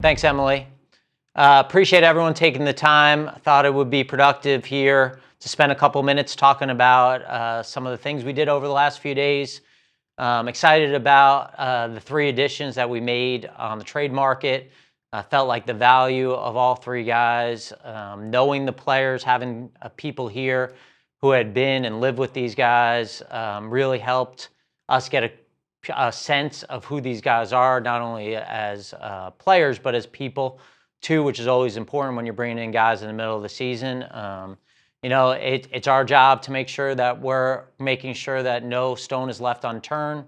Thanks, Emily. Appreciate everyone taking the time. I thought it would be productive here to spend a couple minutes talking about some of the things we did over the last few days. Excited about the 3 additions that we made on the trade market. I felt like the value of all 3 guys, knowing the players, having people here who had been and lived with these guys really helped us get a sense of who these guys are, not only as players, but as people too, which is always important when you're bringing in guys in the middle of the season. It's our job to make sure that we're making sure that no stone is left unturned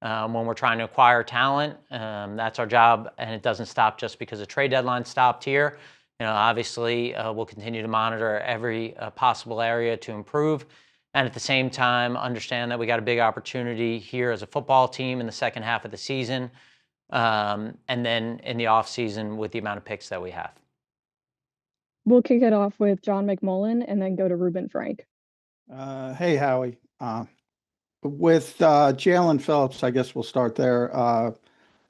when we're trying to acquire talent. That's our job, and it doesn't stop just because the trade deadline stopped here. Obviously, we'll continue to monitor every possible area to improve. And at the same time, understand that we got a big opportunity here as a football team in the second half of the season, and then in the off season with the amount of picks that we have. We'll kick it off with John McMullen and then go to Ruben Frank. Hey, Howie. With Jaelan Phillips, I guess we'll start there.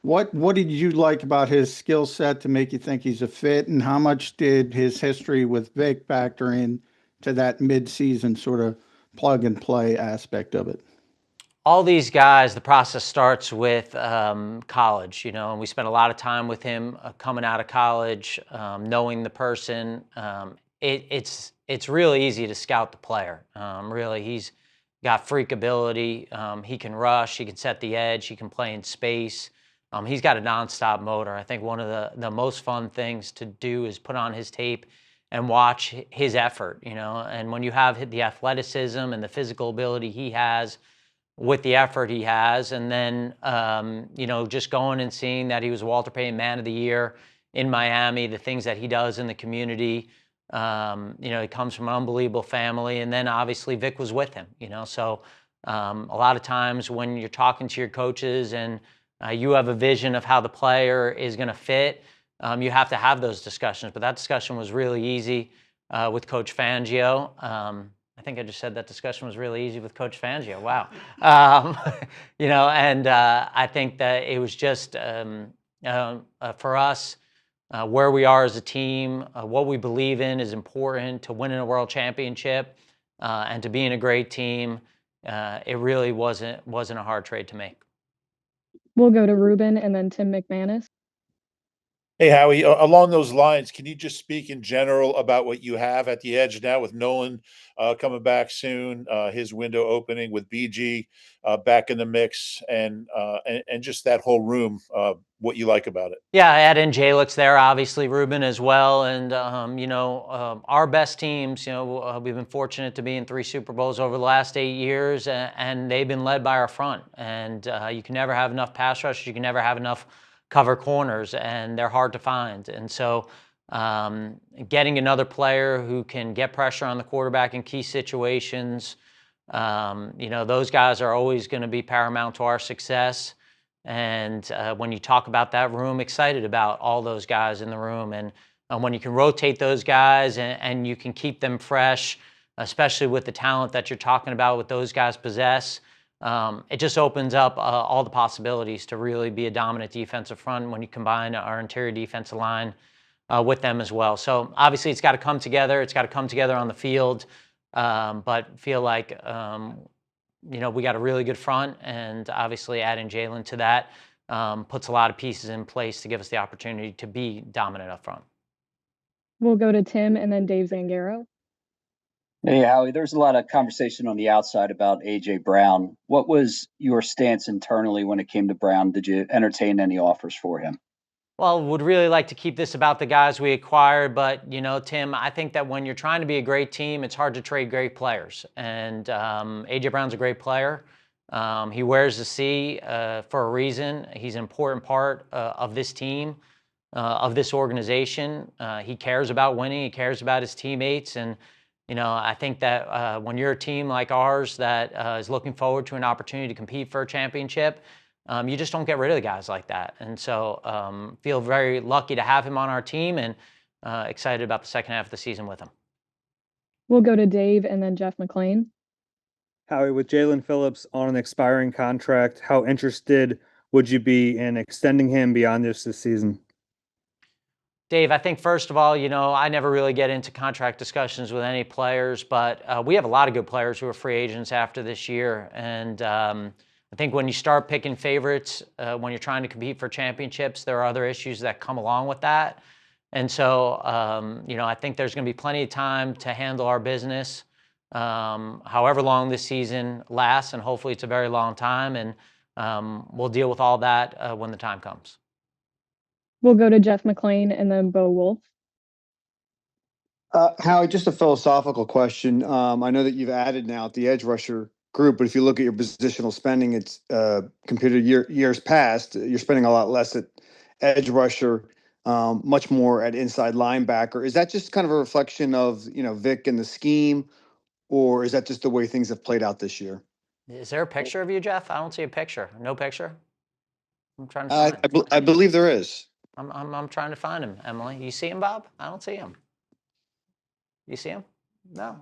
What did you like about his skill set to make you think he's a fit, and how much did his history with Vic factor in to that mid-season sort of plug and play aspect of it? All these guys, the process starts with college, and we spent a lot of time with him coming out of college, knowing the person. It's really easy to scout the player. Really, he's got freak ability. He can rush. He can set the edge. He can play in space. He's got a nonstop motor. I think one of the most fun things to do is put on his tape and watch his effort, And when you have the athleticism and the physical ability he has with the effort he has, and then, just going and seeing that he was Walter Payton Man of the Year in Miami, the things that he does in the community. He comes from an unbelievable family, and then obviously Vic was with him, So a lot of times when you're talking to your coaches and you have a vision of how the player is going to fit, you have to have those discussions. But that discussion was really easy with Coach Fangio. I think I just said that discussion was really easy with Coach Fangio. Wow. And I think that it was just for us, where we are as a team, what we believe in is important to winning a world championship and to being a great team. It really wasn't a hard trade to make. We'll go to Ruben and then Tim McManus. Hey, Howie, along those lines, can you just speak in general about what you have at the edge now with Nolan coming back soon, his window opening with BG back in the mix, and just that whole room, what you like about it? Yeah, I add in Jaelen's there, obviously, Ruben as well. And, our best teams, we've been fortunate to be in 3 Super Bowls over the last 8 years, and they've been led by our front. And you can never have enough pass rush. You can never have enough cover corners, and they're hard to find. And so getting another player who can get pressure on the quarterback in key situations, those guys are always going to be paramount to our success. And when you talk about that room, excited about all those guys in the room. And when you can rotate those guys and you can keep them fresh, especially with the talent that you're talking about what those guys possess, it just opens up all the possibilities to really be a dominant defensive front when you combine our interior defensive line with them as well. So obviously it's got to come together. It's got to come together on the field, but feel like we got a really good front, and obviously adding Jaylen to that puts a lot of pieces in place to give us the opportunity to be dominant up front. We'll go to Tim and then Dave Zangaro. Hey, Howie, there's a lot of conversation on the outside about A.J. Brown. What was your stance internally when it came to Brown? Did you entertain any offers for him? Well, would really like to keep this about the guys we acquired, but, Tim, I think that when you're trying to be a great team, it's hard to trade great players. And A.J. Brown's a great player. He wears the C for a reason. He's an important part of this team, of this organization. He cares about winning. He cares about his teammates. And I think that when you're a team like ours that is looking forward to an opportunity to compete for a championship, you just don't get rid of the guys like that. And so feel very lucky to have him on our team, and excited about the second half of the season with him. We'll go to Dave and then Jeff McClain. Howie, with Jaelan Phillips on an expiring contract, how interested would you be in extending him beyond just this season? Dave, I think first of all, I never really get into contract discussions with any players, but we have a lot of good players who are free agents after this year. And I think when you start picking favorites, when you're trying to compete for championships, there are other issues that come along with that. And so, I think there's going to be plenty of time to handle our business, however long this season lasts, and hopefully it's a very long time. And we'll deal with all that when the time comes. We'll go to Jeff McLean and then Bo Wolf. Howie, just a philosophical question. I know that you've added now at the edge rusher group, but if you look at your positional spending, it's compared to years past, you're spending a lot less at edge rusher, much more at inside linebacker. Is that just kind of a reflection of, Vic and the scheme, or is that just the way things have played out this year? Is there a picture of you, Jeff? I don't see a picture. No picture? I'm trying to find him. I believe there is. I'm trying to find him, Emily. You see him, Bob? I don't see him. You see him? No.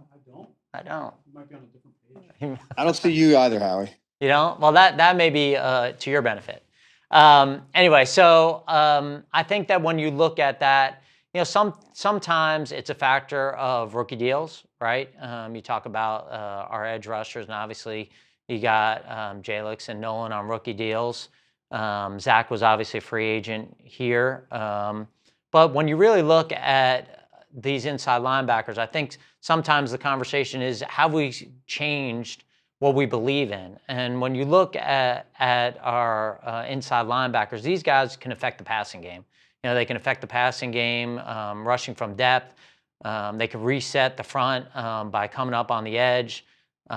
I don't. You might be on a different page. I don't see you either, Howie. You don't? Well, that may be to your benefit. Anyway, so I think that when you look at that, sometimes it's a factor of rookie deals, right? You talk about our edge rushers, and obviously you got Jaelan and Nolan on rookie deals. Zach was obviously a free agent here. But when you really look at these inside linebackers, I think sometimes the conversation is, have we changed what we believe in? And when you look at our inside linebackers, these guys can affect the passing game. They can affect the passing game, rushing from depth. They can reset the front by coming up on the edge.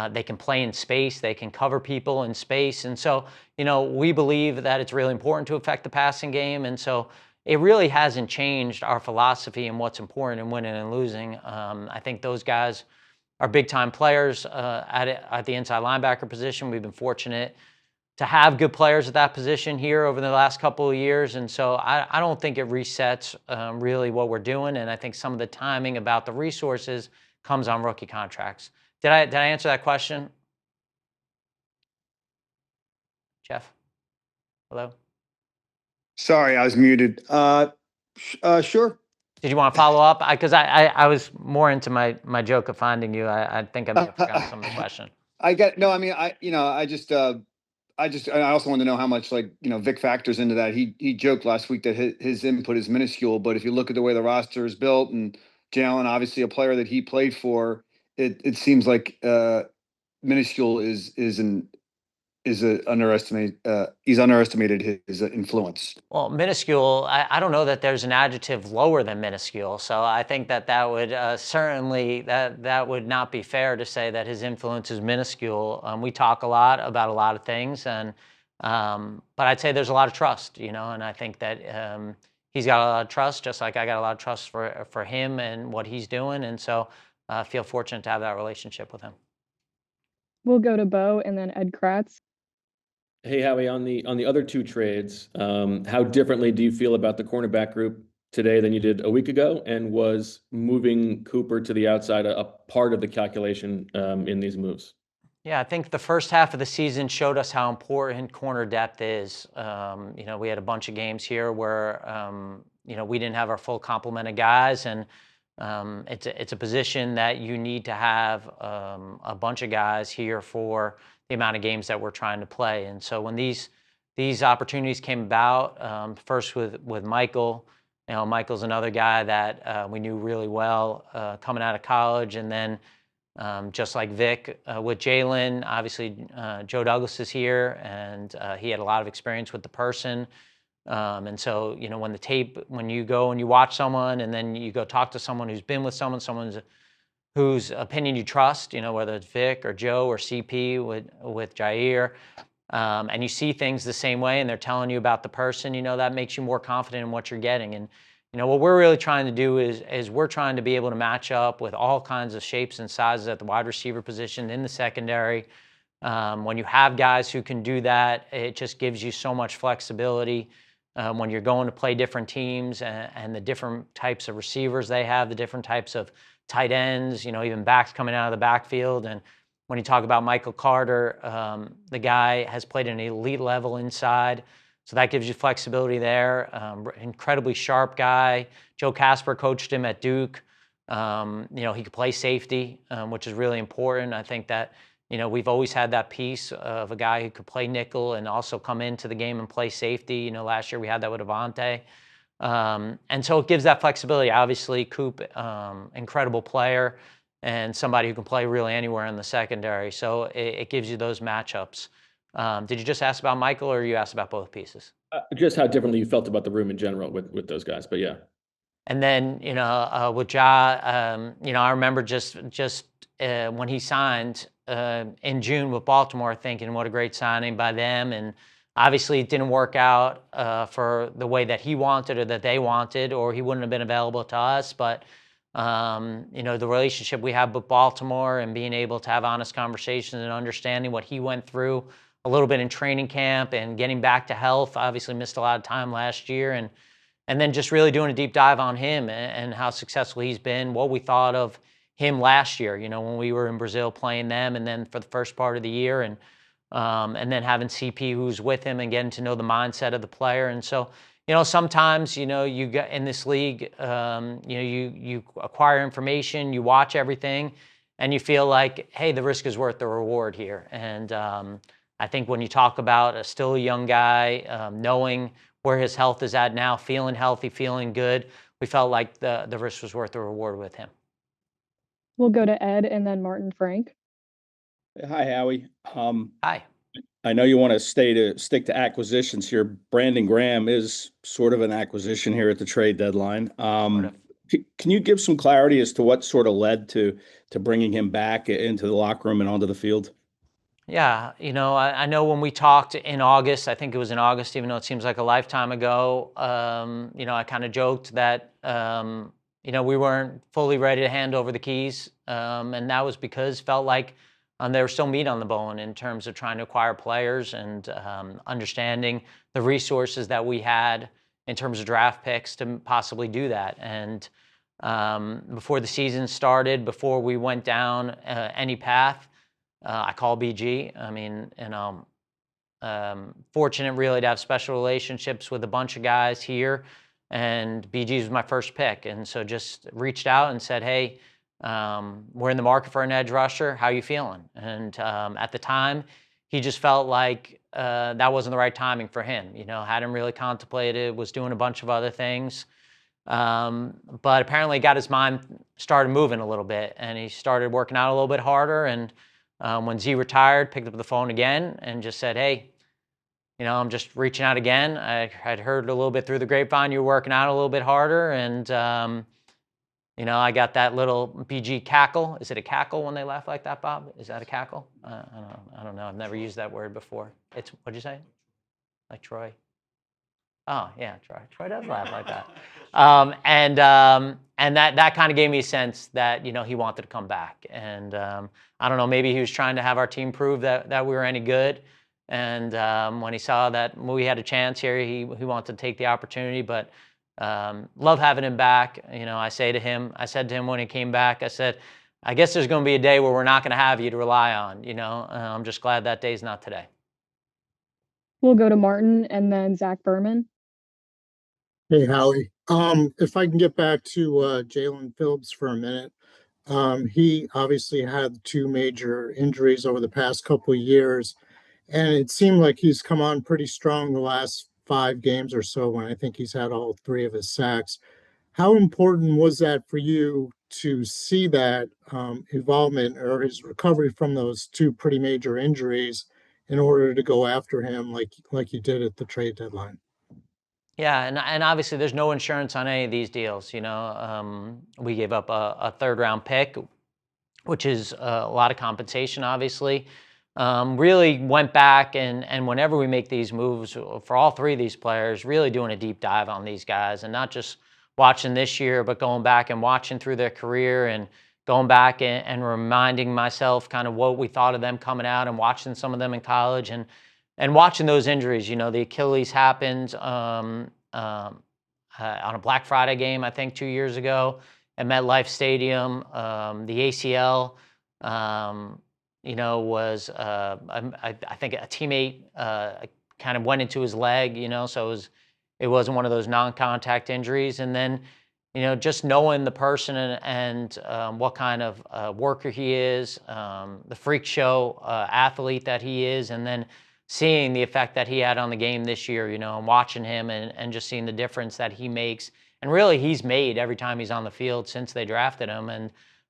They can play in space. They can cover people in space. And so, we believe that it's really important to affect the passing game. And so it really hasn't changed our philosophy and what's important in winning and losing. I think those guys are big-time players at the inside linebacker position. We've been fortunate to have good players at that position here over the last couple of years. And so I don't think it resets really what we're doing. And I think some of the timing about the resources comes on rookie contracts. Did I answer that question? Jeff? Hello? Sorry, I was muted. Sure. Did you want to follow up? Because I was more into my joke of finding you. I think I may have forgotten some of the question. I also want to know how much Vic factors into that. He joked last week that his input is minuscule, but if you look at the way the roster is built and Jaelan, obviously a player that he played for, it seems like minuscule he's underestimated his influence. Well, minuscule, I don't know that there's an adjective lower than minuscule. So I think that would certainly, that would not be fair to say that his influence is minuscule. We talk a lot about a lot of things, and but I'd say there's a lot of trust, and I think that he's got a lot of trust, just like I got a lot of trust for him and what he's doing. And so I feel fortunate to have that relationship with him. We'll go to Bo and then Ed Kratz. Hey, Howie, on the other two trades, how differently do you feel about the cornerback group today than you did a week ago? And was moving Cooper to the outside a part of the calculation in these moves? Yeah, I think the first half of the season showed us how important corner depth is. We had a bunch of games here where, we didn't have our full complement of guys, and it's a position that you need to have a bunch of guys here for the amount of games that we're trying to play. And so when these opportunities came about, first with Michael, Michael's another guy that we knew really well coming out of college, and then just like Vic with Jaylen, obviously Joe Douglas is here, and he had a lot of experience with the person. And so, when you go and you watch someone and then you go talk to someone who's been with someone whose opinion you trust, whether it's Vic or Joe or CP with Jaire, and you see things the same way and they're telling you about the person, that makes you more confident in what you're getting. And, what we're really trying to do is we're trying to be able to match up with all kinds of shapes and sizes at the wide receiver position in the secondary. When you have guys who can do that, it just gives you so much flexibility. When you're going to play different teams and the different types of receivers they have, the different types of tight ends, even backs coming out of the backfield. And when you talk about Michael Carter, the guy has played an elite level inside. So that gives you flexibility there. Incredibly sharp guy. Joe Casper coached him at Duke. He could play safety, which is really important. I think that, we've always had that piece of a guy who could play nickel and also come into the game and play safety. Last year we had that with Avante. And so it gives that flexibility. Obviously, Coop, incredible player and somebody who can play really anywhere in the secondary. So it gives you those matchups. Did you just ask about Michael, or you asked about both pieces? Just how differently you felt about the room in general with those guys, but yeah. And then, with Ja, I remember just when he signed in June with Baltimore, thinking what a great signing by them. And obviously it didn't work out for the way that he wanted or that they wanted, or he wouldn't have been available to us. But, the relationship we have with Baltimore and being able to have honest conversations and understanding what he went through a little bit in training camp and getting back to health, obviously missed a lot of time last year. And then just really doing a deep dive on him and how successful he's been, what we thought of him last year, when we were in Brazil playing them, and then for the first part of the year, and then having CP who's with him and getting to know the mindset of the player. And so, sometimes, you get in this league, you acquire information, you watch everything, and you feel like, hey, the risk is worth the reward here. And I think when you talk about still a young guy, knowing where his health is at now, feeling healthy, feeling good, we felt like the risk was worth the reward with him. We'll go to Ed and then Martin Frank. Hi, Howie. Hi. I know you want to stick to acquisitions here. Brandon Graham is sort of an acquisition here at the trade deadline. Can you give some clarity as to what sort of led to bringing him back into the locker room and onto the field? Yeah, I know when we talked in August, I think it was in August, even though it seems like a lifetime ago, I kind of joked that, we weren't fully ready to hand over the keys. And that was because felt like there was still meat on the bone in terms of trying to acquire players and understanding the resources that we had in terms of draft picks to possibly do that. And before the season started, before we went down any path, I call BG. I mean, fortunate really to have special relationships with a bunch of guys here, and BG was my first pick. And so just reached out and said, hey, we're in the market for an edge rusher. How you feeling? And at the time, he just felt like that wasn't the right timing for him. Hadn't really contemplated, was doing a bunch of other things. But apparently got his mind started moving a little bit, and he started working out a little bit harder. And when Z retired, picked up the phone again and just said, hey, I'm just reaching out again. I had heard a little bit through the grapevine you were working out a little bit harder. And, I got that little BG cackle. Is it a cackle when they laugh like that, Bob? Is that a cackle? I don't know. I've never used that word before. What'd you say? Like Troy? Oh, yeah, Troy. Troy does laugh like that. And that kind of gave me a sense that, he wanted to come back. And I don't know, maybe he was trying to have our team prove that we were any good. And when he saw that we had a chance here, he wanted to take the opportunity. But love having him back. I said to him when he came back, I said, I guess there's going to be a day where we're not going to have you to rely on. I'm just glad that day's not today. We'll go to Martin and then Zach Berman. Hey, Howie. If I can get back to Jaelan Phillips for a minute. He obviously had two major injuries over the past couple of years, and it seemed like he's come on pretty strong the last 5 games or so when I think he's had all 3 of his sacks. How important was that for you to see that involvement or his recovery from those 2 pretty major injuries in order to go after him like you did at the trade deadline? Yeah, and obviously there's no insurance on any of these deals. We gave up a 3rd-round pick, which is a lot of compensation, obviously. Really went back and whenever we make these moves for all 3 of these players, really doing a deep dive on these guys and not just watching this year, but going back and watching through their career and going back and reminding myself kind of what we thought of them coming out and watching some of them in college and watching those injuries. The Achilles happened on a Black Friday game, I think 2 years ago at MetLife Stadium. The ACL, was I think a teammate kind of went into his leg, so it wasn't one of those non-contact injuries. And then, just knowing the person and what kind of worker he is, the freak show athlete that he is, and then seeing the effect that he had on the game this year, and watching him and just seeing the difference that he makes. And really, he's made every time he's on the field since they drafted him.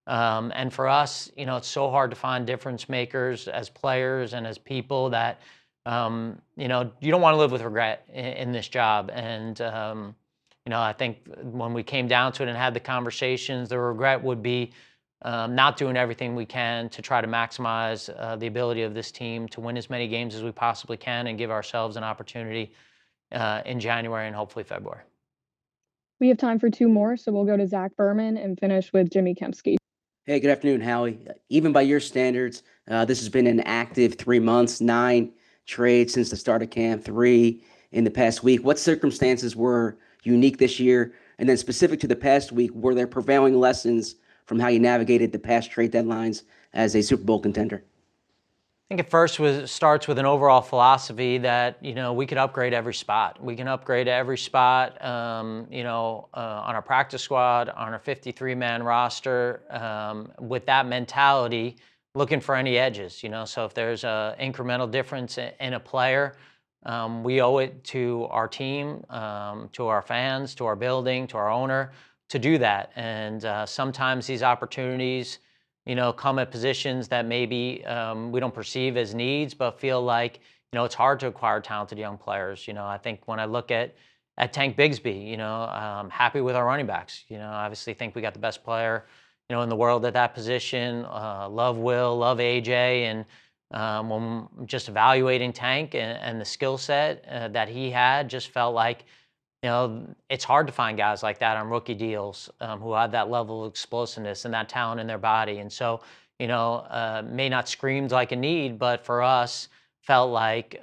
And for us, it's so hard to find difference makers as players and as people that, you don't want to live with regret in this job. And, I think when we came down to it and had the conversations, the regret would be not doing everything we can to try to maximize the ability of this team to win as many games as we possibly can and give ourselves an opportunity in January and hopefully February. We have time for 2 more, so we'll go to Zach Berman and finish with Jimmy Kempski. Hey, good afternoon, Howie. Even by your standards, this has been an active 3 months, 9 trades since the start of camp, 3 in the past week. What circumstances were unique this year? And then specific to the past week, were there prevailing lessons from how you navigated the past trade deadlines as a Super Bowl contender? I think at first starts with an overall philosophy that, we could upgrade every spot. We can upgrade every spot, on our practice squad, on our 53-man roster, with that mentality, looking for any edges, So if there's an incremental difference in a player, we owe it to our team, to our fans, to our building, to our owner to do that. And sometimes these opportunities, come at positions that maybe we don't perceive as needs, but feel like, it's hard to acquire talented young players. I think when I look at Tank Bigsby, I'm happy with our running backs. I obviously think we got the best player, in the world at that position. Love Will, love AJ, and when just evaluating Tank and the skill set that he had, just felt like, it's hard to find guys like that on rookie deals who have that level of explosiveness and that talent in their body. And so, may not screamed like a need, but for us, felt like,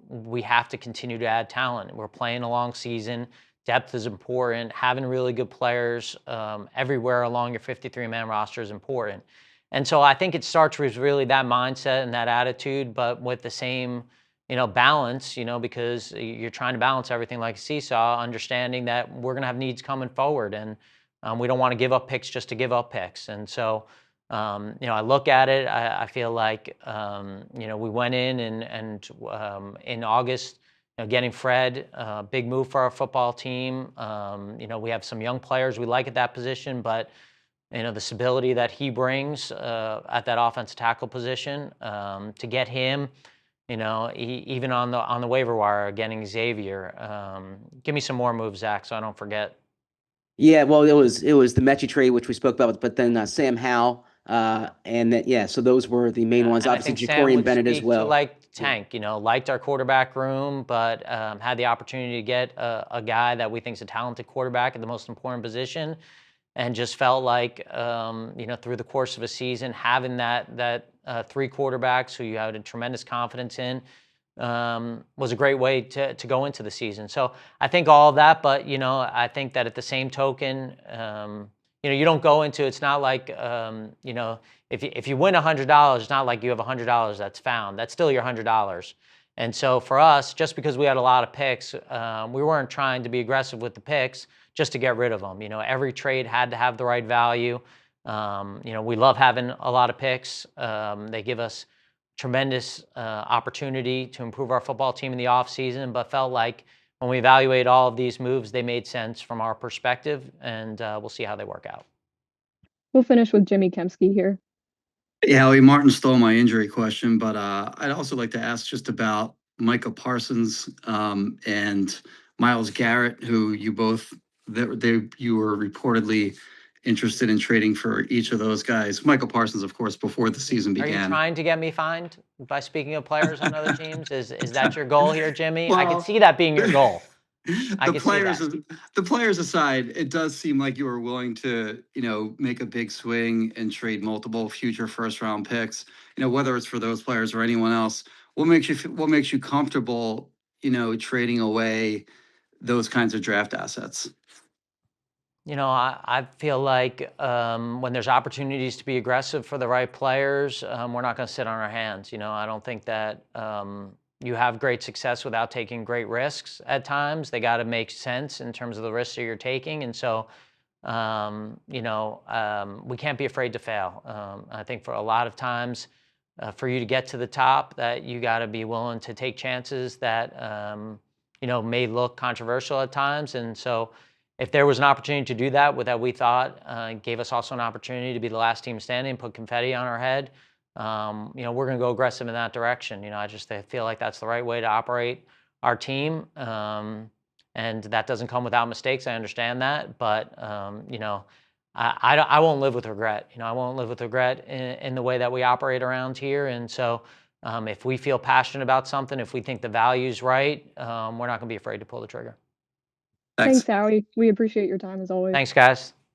we have to continue to add talent. We're playing a long season. Depth is important. Having really good players everywhere along your 53-man roster is important. And so I think it starts with really that mindset and that attitude, but with the same balance, because you're trying to balance everything like a seesaw, understanding that we're going to have needs coming forward, and we don't want to give up picks just to give up picks. And so, I look at it, I feel like, we went in and in August, getting Fred, big move for our football team. We have some young players we like at that position, but the stability that he brings at that offensive tackle position, to get him, even on the waiver wire, getting Xavier. Give me some more moves, Zach, so I don't forget. Yeah, well, it was the Mechie trade, which we spoke about, but then Sam Howell, and then, so those were the main ones. And Obviously, I think Ja'Cory Sam and Bennett as well. Like Tank, liked our quarterback room, but had the opportunity to get a guy that we think is a talented quarterback at the most important position, and just felt like, through the course of a season, having that 3 quarterbacks who you had a tremendous confidence in was a great way to go into the season. So I think all of that, but, I think that at the same token, you don't go into, it's not like, if you win $100, it's not like you have $100 that's found. That's still your $100. And so for us, just because we had a lot of picks, we weren't trying to be aggressive with the picks just to get rid of them. Every trade had to have the right value. We love having a lot of picks. They give us tremendous opportunity to improve our football team in the offseason, but felt like when we evaluate all of these moves, they made sense from our perspective, and we'll see how they work out. We'll finish with Jimmy Kempski here. Yeah, Howie, Martin stole my injury question, but I'd also like to ask just about Micah Parsons and Myles Garrett, who you both you were reportedly interested in trading for each of those guys. Michael Parsons, of course, before the season began. Are you trying to get me fined by speaking of players on other teams? Is that your goal here, Jimmy? Well, I can see that being your goal. The players aside, it does seem like you were willing to, make a big swing and trade multiple future first-round picks. Whether it's for those players or anyone else. What makes you comfortable, trading away those kinds of draft assets? I feel like when there's opportunities to be aggressive for the right players, we're not going to sit on our hands. I don't think that you have great success without taking great risks at times. They got to make sense in terms of the risks that you're taking. And so, we can't be afraid to fail. I think for a lot of times, for you to get to the top, that you got to be willing to take chances that, may look controversial at times. And so if there was an opportunity to do that, that we thought gave us also an opportunity to be the last team standing, put confetti on our head, we're going to go aggressive in that direction. I feel like that's the right way to operate our team. And that doesn't come without mistakes. I understand that, but I won't live with regret. I won't live with regret in the way that we operate around here. And so, if we feel passionate about something, if we think the value's right, we're not going to be afraid to pull the trigger. Thanks, Howie. We appreciate your time as always. Thanks, guys.